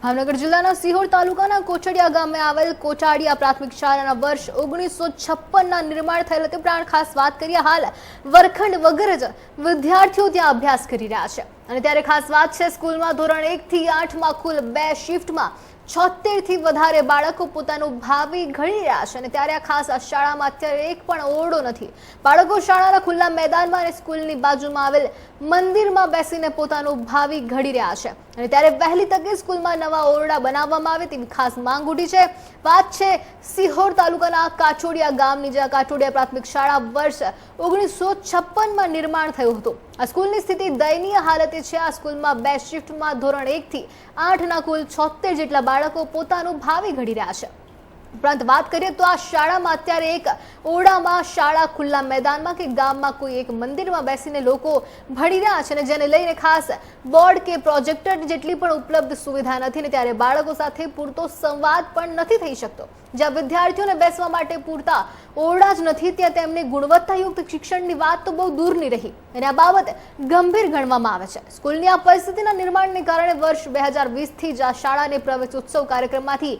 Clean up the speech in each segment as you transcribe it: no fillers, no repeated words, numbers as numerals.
ભાવનગર જિલ્લાના સિહોર તાલુકાના કોચડિયા ગામે આવેલ કોચાડિયા પ્રાથમિક શાળાના વર્ષ 1956ના નિર્માણ થયેલ હતી। ઉપરાંત ખાસ વાત કરીએ, હાલ વર્ગખંડ વગર જ વિદ્યાર્થીઓ ત્યાં અભ્યાસ કરી રહ્યા છે અને ત્યારે ખાસ વાત છે, સ્કૂલમાં ધોરણ 1 થી 8માં કુલ 2 શિફ્ટમાં 76 થી વધારે બાળકો પોતાનું ભાવિ ઘડી રહ્યા છે અને ત્યારે ખાસ આ શાળામાં અત્યારે એક પણ ઓરડો નથી। બાળકો શાળાના ખુલ્લા મેદાનમાં અને સ્કૂલની બાજુમાં આવેલ મંદિરમાં બેસીને પોતાનું ભાવિ ઘડી રહ્યા છે અને ત્યારે વહેલી તકે સ્કૂલમાં નવા ઓરડા બનાવવામાં આવે તેવી ખાસ માંગ ઉઠી છે। વાત છે સિહોર તાલુકાના કાચોડિયા ગામની, જ્યાં કાચોડિયા પ્રાથમિક શાળા વર્ષ 1956માં નિર્માણ થયું હતું। આ સ્કૂલની સ્થિતિ દયનીય હાલતે છે। આ સ્કૂલમાં 2 શિફ્ટમાં ધોરણ 1 થી 8ના કુલ 76 જેટલા બાળકો પોતાનું ભાવિ ઘડી રહ્યા છે। ઉપરાંત વાત કરીએ તો આ શાળામાં અત્યારે એક ઓરડામાં, શાળા ખુલ્લા મેદાનમાં કે ગામમાં કોઈ એક મંદિરમાં બેસીને લોકો ભણી રહ્યા છે અને જેને લઈને ખાસ બોર્ડ કે પ્રોજેક્ટર જેટલી પણ ઉપલબ્ધ સુવિધા નથી ને ત્યારે બાળકો સાથે પૂરતો સંવાદ પણ નથી થઈ શકતો। જ્યાં વિદ્યાર્થીઓને બેસવા માટે પૂરતા ઓરડા જ નથી, ત્યાં તેમને ગુણવત્તાયુક્ત શિક્ષણની વાત તો બહુ દૂરની રહી અને આ બાબત ગંભીર ગણવામાં આવે છે। સ્કૂલની આ પરિસ્થિતિના નિર્માણને કારણે વર્ષ 2020થી જ આ શાળાને પ્રવેશ ઉત્સવ કાર્યક્રમમાંથી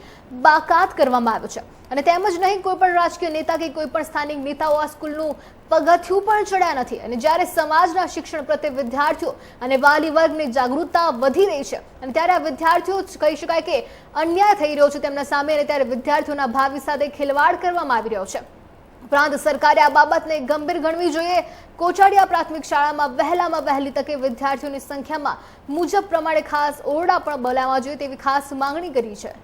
બાકાત કરવામાં આવ્યો છે અને તેમજ નહીં, કોઈ પણ રાજકીય નેતા કે કોઈ પણ સ્થાનિક નેતાઓ આ સ્કૂલનું પગથિયું પણ ચડ્યા નથી અને જ્યારે સમાજના શિક્ષણ પ્રત્યે વિદ્યાર્થીઓ અને વાલી વર્ગની જાગૃતતા વધી રહી છે અને ત્યારે આ વિદ્યાર્થીઓ કહી શકાય કે અન્યાય થઈ રહ્યો છે તેમના સામે અને ત્યારે વિદ્યાર્થીઓના ભાવિ સાથે ખેલવાડ કરવામાં આવી રહ્યો છે। ઉપરાંત સરકારે આ બાબતને ગંભીર ગણવી જોઈએ। કોચાડિયા પ્રાથમિક શાળામાં વહેલામાં વહેલી તકે વિદ્યાર્થીઓની સંખ્યામાં મુજબ પ્રમાણે ખાસ ઓરડા પણ બનાવવા જોઈએ તેવી ખાસ માંગણી કરી છે।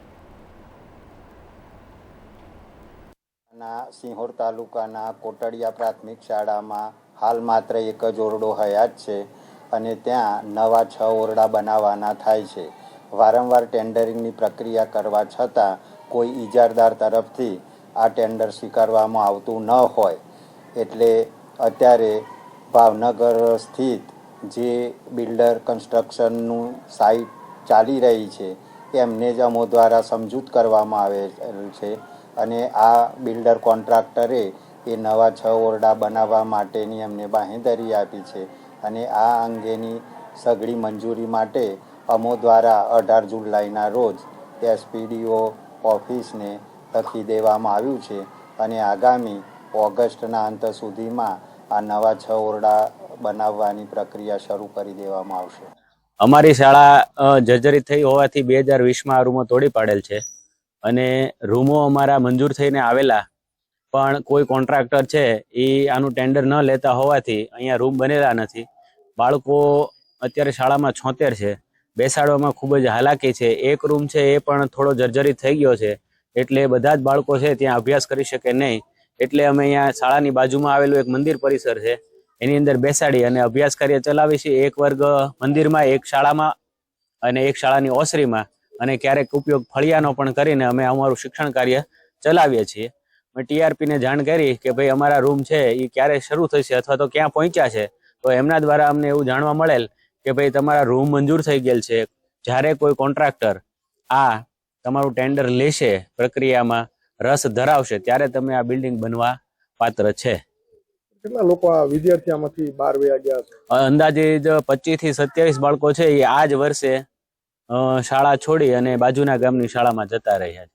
સિહોર તાલુકાના કોટડિયા પ્રાથમિક શાળામાં હાલ માત્ર એક જ ઓરડો હયાત છે અને ત્યાં નવા 6 ઓરડા બનાવવાના થાય છે। વારંવાર ટેન્ડરિંગની પ્રક્રિયા કરવા છતાં કોઈ ઇજારદાર તરફથી આ ટેન્ડર સ્વીકારવામાં આવતું ન હોય એટલે અત્યારે ભાવનગર સ્થિત જે બિલ્ડર કન્સ્ટ્રક્શનનું સાઇટ ચાલી રહી છે એમને જ અમો દ્વારા સમજૂત કરવામાં આવેલ છે અને આ બિલ્ડર કોન્ટ્રાક્ટરે એ નવા 6 ઓરડા બનાવવા માટેની અમને બાંહેધરી આપી છે અને આ અંગેની સઘળી મંજૂરી માટે અમો દ્વારા 18 જુલાઈના રોજ SPDO ઓફિસને લખી દેવામાં આવ્યું છે અને આગામી ઓગસ્ટના અંત સુધીમાં આ નવા 6 ઓરડા બનાવવાની પ્રક્રિયા શરૂ કરી દેવામાં આવશે। અમારી શાળા જર્જરિત થઈ હોવાથી 2020માં આ રૂમો તોડી પાડેલ છે અને રૂમો અમારા મંજૂર થઈને આવેલા પણ કોઈ કોન્ટ્રાક્ટર છે એ આનું ટેન્ડર ન લેતા હોવાથી અહીંયા રૂમ બનેલા નથી। બાળકો અત્યારે શાળામાં 76 છે, બેસાડવામાં ખૂબ જ હાલાકી છે। એક રૂમ છે એ પણ થોડો જર્જરિત થઈ ગયો છે એટલે બધા જ બાળકો છે ત્યાં અભ્યાસ કરી શકે નહીં, એટલે અમે અહીંયા શાળાની બાજુમાં આવેલું એક મંદિર પરિસર છે એની અંદર બેસાડી અને અભ્યાસ કાર્ય ચલાવી છીએ। એક વર્ગ મંદિરમાં, એક શાળામાં અને એક શાળાની ઓસરીમાં અને ક્યારેક ઉપયોગ ફળિયાનો પણ કરીને અમે અમારું શિક્ષણ કાર્ય ચલાવીએ છીએ। મેં TRP ને જાણ કરી કે ભાઈ અમારા રૂમ છે એ ક્યારે શરૂ થશે અથવા તો ક્યાં પહોંચ્યા છે, તો એમના દ્વારા અમને એવું જાણવા મળેલ કે ભાઈ તમારા રૂમ મંજૂર થઈ ગયેલ છે। જ્યારે કોઈ કોન્ટ્રાક્ટર આ તમારું ટેન્ડર લેશે, પ્રક્રિયામાં રસ ધરાવશે, ત્યારે તમે આ બિલ્ડિંગ બનવા પાત્ર છે। કેટલા લોકો આ વિદ્યાર્થીમાંથી બહાર વયા ગયા છે? અંદાજિત 25 થી 27 બાળકો છે એ આ જ વર્ષે શાળા છોડી અને બાજુના ગામની શાળામાં જતા રહ્યા છે।